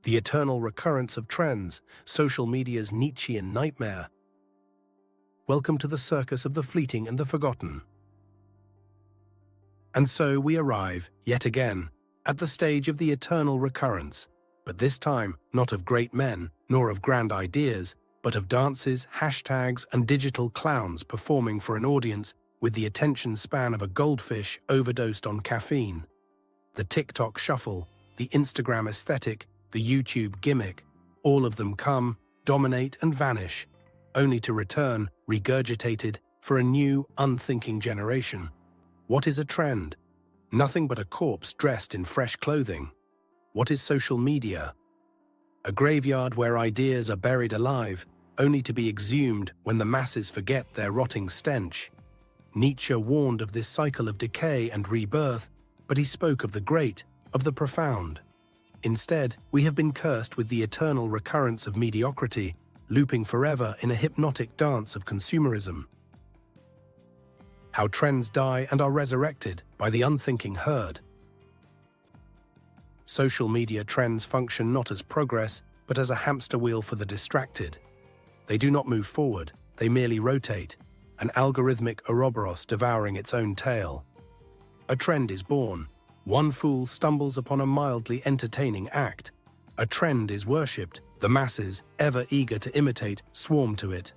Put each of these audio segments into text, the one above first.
The eternal recurrence of trends, social media's Nietzschean nightmare. Welcome to the circus of the fleeting and the forgotten. And so we arrive, yet again, at the stage of the eternal recurrence, but this time not of great men, nor of grand ideas, but of dances, hashtags, and digital clowns performing for an audience with the attention span of a goldfish overdosed on caffeine. The TikTok shuffle, the Instagram aesthetic, the YouTube gimmick, all of them come, dominate, and vanish, only to return, regurgitated, for a new, unthinking generation. What is a trend? Nothing but a corpse dressed in fresh clothing. What is social media? A graveyard where ideas are buried alive, only to be exhumed when the masses forget their rotting stench. Nietzsche warned of this cycle of decay and rebirth, but he spoke of the great, of the profound. Instead, we have been cursed with the eternal recurrence of mediocrity, looping forever in a hypnotic dance of consumerism. How trends die and are resurrected by the unthinking herd. Social media trends function not as progress, but as a hamster wheel for the distracted. They do not move forward, they merely rotate, an algorithmic Ouroboros devouring its own tail. A trend is born. One fool stumbles upon a mildly entertaining act. A trend is worshipped. The masses, ever eager to imitate, swarm to it.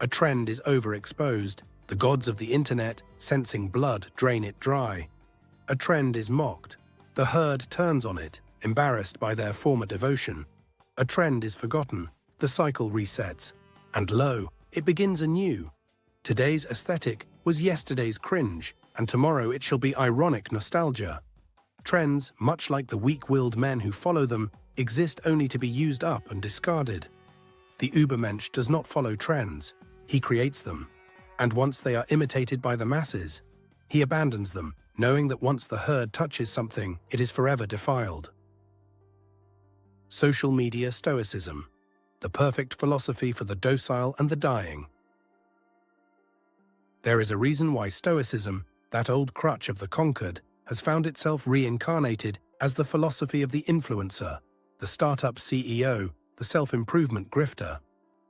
A trend is overexposed. The gods of the internet, sensing blood, drain it dry. A trend is mocked. The herd turns on it, embarrassed by their former devotion. A trend is forgotten. The cycle resets. And lo, it begins anew. Today's aesthetic was yesterday's cringe, and tomorrow it shall be ironic nostalgia. Trends, much like the weak-willed men who follow them, exist only to be used up and discarded. The Übermensch does not follow trends, he creates them. And once they are imitated by the masses, he abandons them, knowing that once the herd touches something, it is forever defiled. Social media stoicism, the perfect philosophy for the docile and the dying. There is a reason why stoicism, that old crutch of the conquered, has found itself reincarnated as the philosophy of the influencer, the startup CEO, the self-improvement grifter.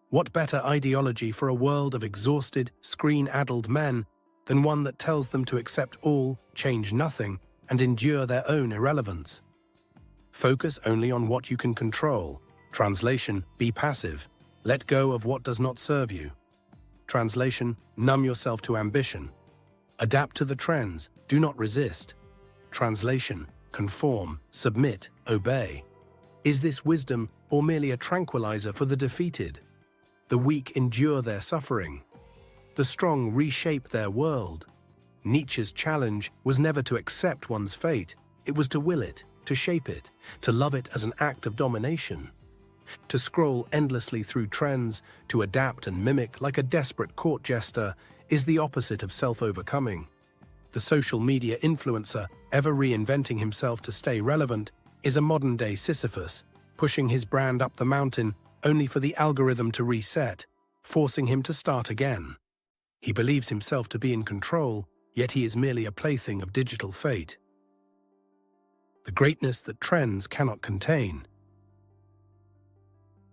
What better ideology for a world of exhausted, screen-addled men than one that tells them to accept all, change nothing, and endure their own irrelevance? Focus only on what you can control. Translation, be passive. Let go of what does not serve you. Translation, numb yourself to ambition. Adapt to the trends, do not resist. Translation, conform, submit, obey. Is this wisdom or merely a tranquilizer for the defeated? The weak endure their suffering. The strong reshape their world. Nietzsche's challenge was never to accept one's fate, it was to will it, to shape it, to love it as an act of domination. To scroll endlessly through trends, to adapt and mimic like a desperate court jester, is the opposite of self-overcoming. The social media influencer, ever reinventing himself to stay relevant, is a modern-day Sisyphus, pushing his brand up the mountain only for the algorithm to reset, forcing him to start again. He believes himself to be in control, yet he is merely a plaything of digital fate. The greatness that trends cannot contain.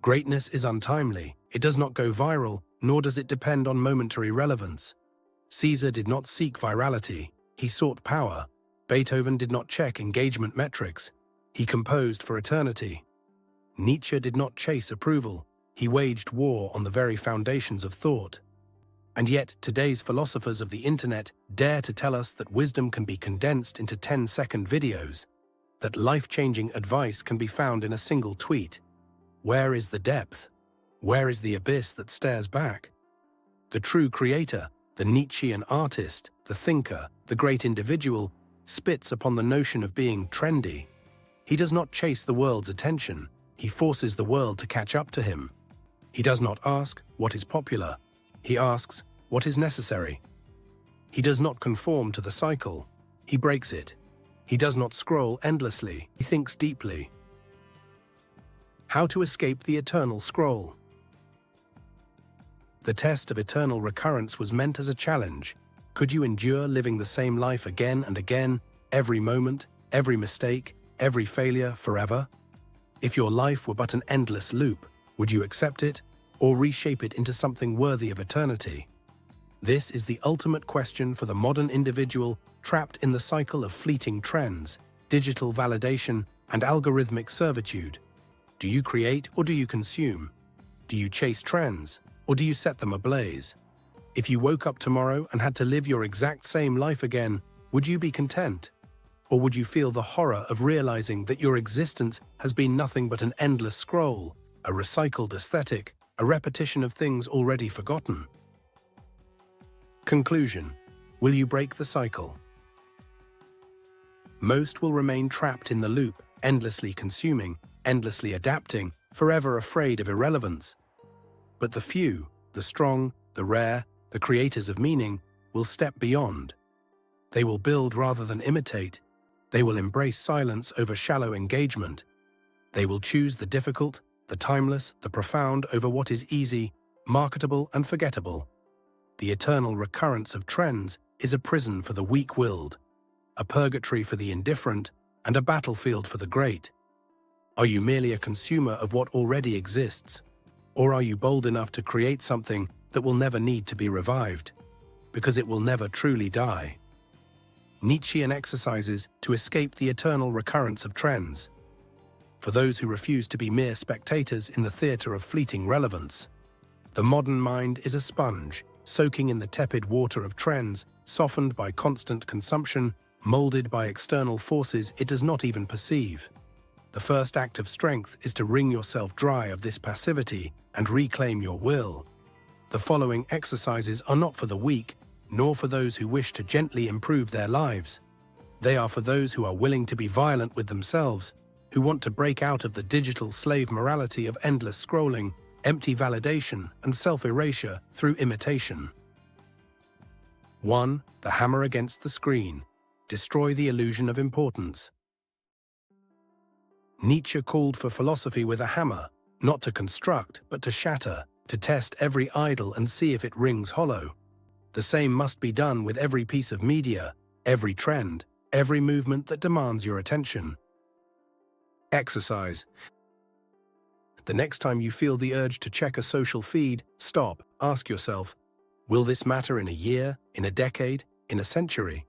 Greatness is untimely. It does not go viral, nor does it depend on momentary relevance. Caesar did not seek virality, he sought power. Beethoven did not check engagement metrics, he composed for eternity. Nietzsche did not chase approval, he waged war on the very foundations of thought. And yet, today's philosophers of the internet dare to tell us that wisdom can be condensed into 10-second videos, that life-changing advice can be found in a single tweet. Where is the depth? Where is the abyss that stares back? The true creator, the Nietzschean artist, the thinker, the great individual, spits upon the notion of being trendy. He does not chase the world's attention, he forces the world to catch up to him. He does not ask what is popular, he asks what is necessary. He does not conform to the cycle, he breaks it. He does not scroll endlessly, he thinks deeply. How to escape the eternal scroll. The test of eternal recurrence was meant as a challenge. Could you endure living the same life again and again, every moment, every mistake, every failure, forever? If your life were but an endless loop, would you accept it or reshape it into something worthy of eternity? This is the ultimate question for the modern individual trapped in the cycle of fleeting trends, digital validation, and algorithmic servitude. Do you create or do you consume? Do you chase trends or do you set them ablaze? If you woke up tomorrow and had to live your exact same life again, would you be content? Or would you feel the horror of realizing that your existence has been nothing but an endless scroll, a recycled aesthetic, a repetition of things already forgotten? Conclusion: will you break the cycle? Most will remain trapped in the loop, endlessly consuming, endlessly adapting, forever afraid of irrelevance. But the few, the strong, the rare, the creators of meaning, will step beyond. They will build rather than imitate. They will embrace silence over shallow engagement. They will choose the difficult, the timeless, the profound over what is easy, marketable, and forgettable. The eternal recurrence of trends is a prison for the weak-willed, a purgatory for the indifferent, and a battlefield for the great. Are you merely a consumer of what already exists? Or are you bold enough to create something that will never need to be revived, because it will never truly die? Nietzschean exercises to escape the eternal recurrence of trends. For those who refuse to be mere spectators in the theater of fleeting relevance. The modern mind is a sponge, soaking in the tepid water of trends, softened by constant consumption, molded by external forces it does not even perceive. The first act of strength is to wring yourself dry of this passivity and reclaim your will. The following exercises are not for the weak, nor for those who wish to gently improve their lives. They are for those who are willing to be violent with themselves, who want to break out of the digital slave morality of endless scrolling, empty validation, and self-erasure through imitation. 1. The hammer against the screen. Destroy the illusion of importance. Nietzsche called for philosophy with a hammer, not to construct, but to shatter, to test every idol and see if it rings hollow. The same must be done with every piece of media, every trend, every movement that demands your attention. Exercise. The next time you feel the urge to check a social feed, stop, ask yourself, will this matter in a year, in a decade, in a century?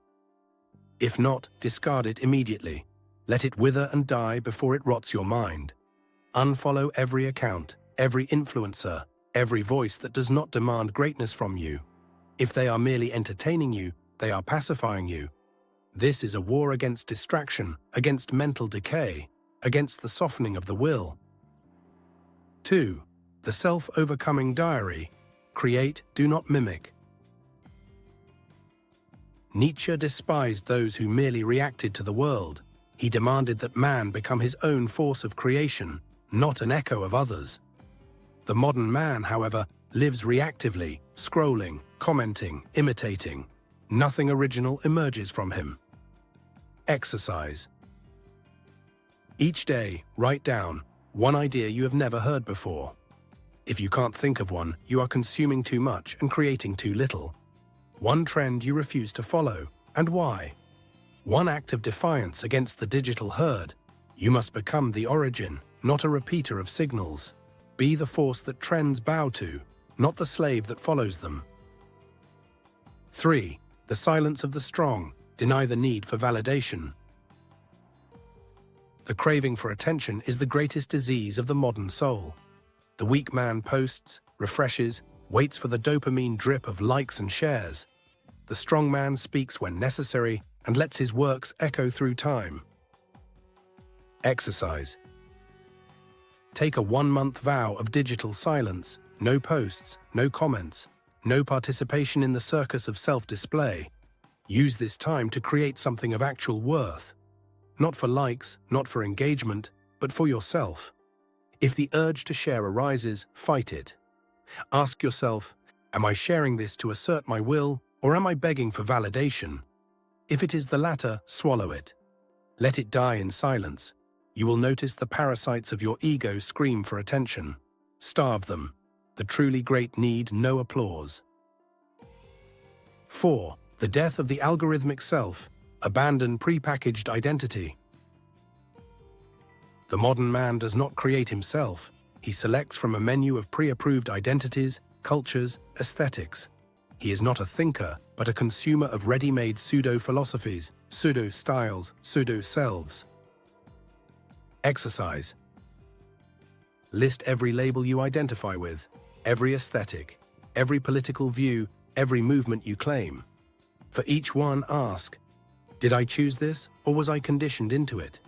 If not, discard it immediately. Let it wither and die before it rots your mind. Unfollow every account, every influencer, every voice that does not demand greatness from you. If they are merely entertaining you, they are pacifying you. This is a war against distraction, against mental decay, against the softening of the will. 2. The self-overcoming diary. Create, do not mimic. Nietzsche despised those who merely reacted to the world. He demanded that man become his own force of creation, not an echo of others. The modern man, however, lives reactively, scrolling, commenting, imitating. Nothing original emerges from him. Exercise. Each day, write down one idea you have never heard before. If you can't think of one, you are consuming too much and creating too little. One trend you refuse to follow, and why? One act of defiance against the digital herd. You must become the origin, not a repeater of signals. Be the force that trends bow to, not the slave that follows them. 3. The silence of the strong. Deny the need for validation. The craving for attention is the greatest disease of the modern soul. The weak man posts, refreshes, waits for the dopamine drip of likes and shares. The strong man speaks when necessary and lets his works echo through time. Exercise. Take a 1-month vow of digital silence, no posts, no comments, no participation in the circus of self-display. Use this time to create something of actual worth. Not for likes, not for engagement, but for yourself. If the urge to share arises, fight it. Ask yourself, am I sharing this to assert my will, or am I begging for validation? If it is the latter, swallow it. Let it die in silence. You will notice the parasites of your ego scream for attention. Starve them. The truly great need no applause. 4. The death of the algorithmic self. Abandon prepackaged identity. The modern man does not create himself. He selects from a menu of pre-approved identities, cultures, aesthetics. He is not a thinker, but a consumer of ready-made pseudo-philosophies, pseudo-styles, pseudo-selves. Exercise. List every label you identify with, every aesthetic, every political view, every movement you claim. For each one, ask, did I choose this, or was I conditioned into it?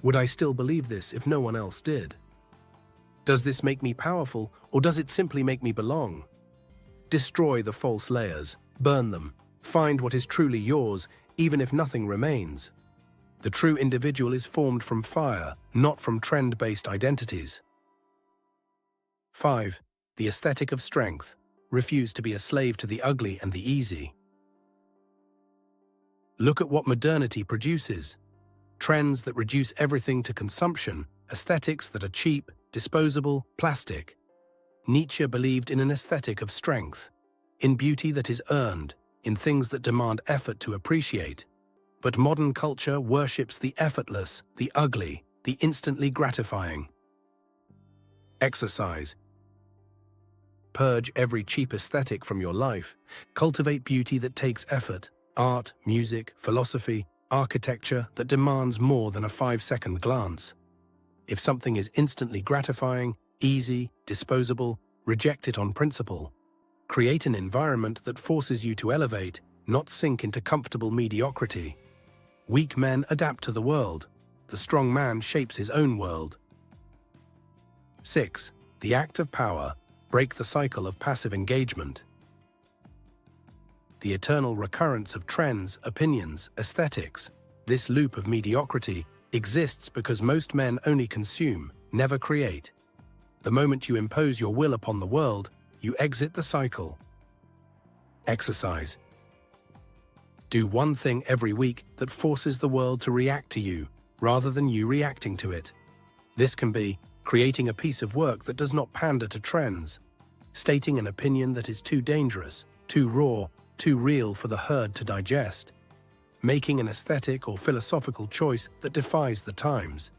Would I still believe this if no one else did? Does this make me powerful, or does it simply make me belong? Destroy the false layers, burn them, find what is truly yours, even if nothing remains. The true individual is formed from fire, not from trend-based identities. 5. The aesthetic of strength. Refuse to be a slave to the ugly and the easy. Look at what modernity produces. Trends that reduce everything to consumption, aesthetics that are cheap, disposable, plastic. Nietzsche believed in an aesthetic of strength, in beauty that is earned, in things that demand effort to appreciate. But modern culture worships the effortless, the ugly, the instantly gratifying. Exercise. Purge every cheap aesthetic from your life. Cultivate beauty that takes effort. Art, music, philosophy, architecture that demands more than a 5-second glance. If something is instantly gratifying, easy, disposable, reject it on principle. Create an environment that forces you to elevate, not sink into comfortable mediocrity. Weak men adapt to the world. The strong man shapes his own world. 6. The act of power. Break the cycle of passive engagement. The eternal recurrence of trends, opinions, aesthetics, this loop of mediocrity, exists because most men only consume, never create. The moment you impose your will upon the world, you exit the cycle. Exercise. Do one thing every week that forces the world to react to you, rather than you reacting to it. This can be creating a piece of work that does not pander to trends, stating an opinion that is too dangerous, too raw, too real for the herd to digest, making an aesthetic or philosophical choice that defies the times.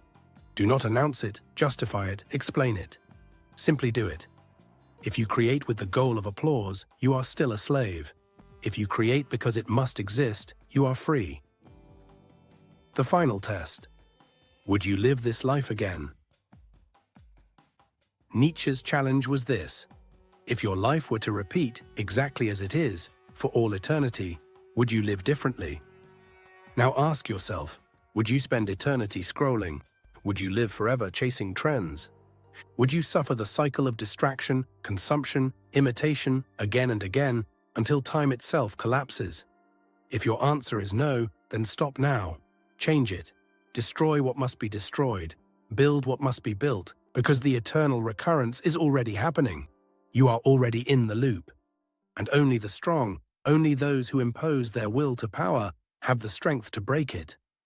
Do not announce it, justify it, explain it. Simply do it. If you create with the goal of applause, you are still a slave. If you create because it must exist, you are free. The final test. Would you live this life again? Nietzsche's challenge was this: if your life were to repeat exactly as it is, for all eternity, would you live differently? Now ask yourself, would you spend eternity scrolling? Would you live forever chasing trends? Would you suffer the cycle of distraction, consumption, imitation, again and again, until time itself collapses? If your answer is no, then stop now. Change it. Destroy what must be destroyed. Build what must be built, because the eternal recurrence is already happening. You are already in the loop. And only the strong, only those who impose their will to power, have the strength to break it.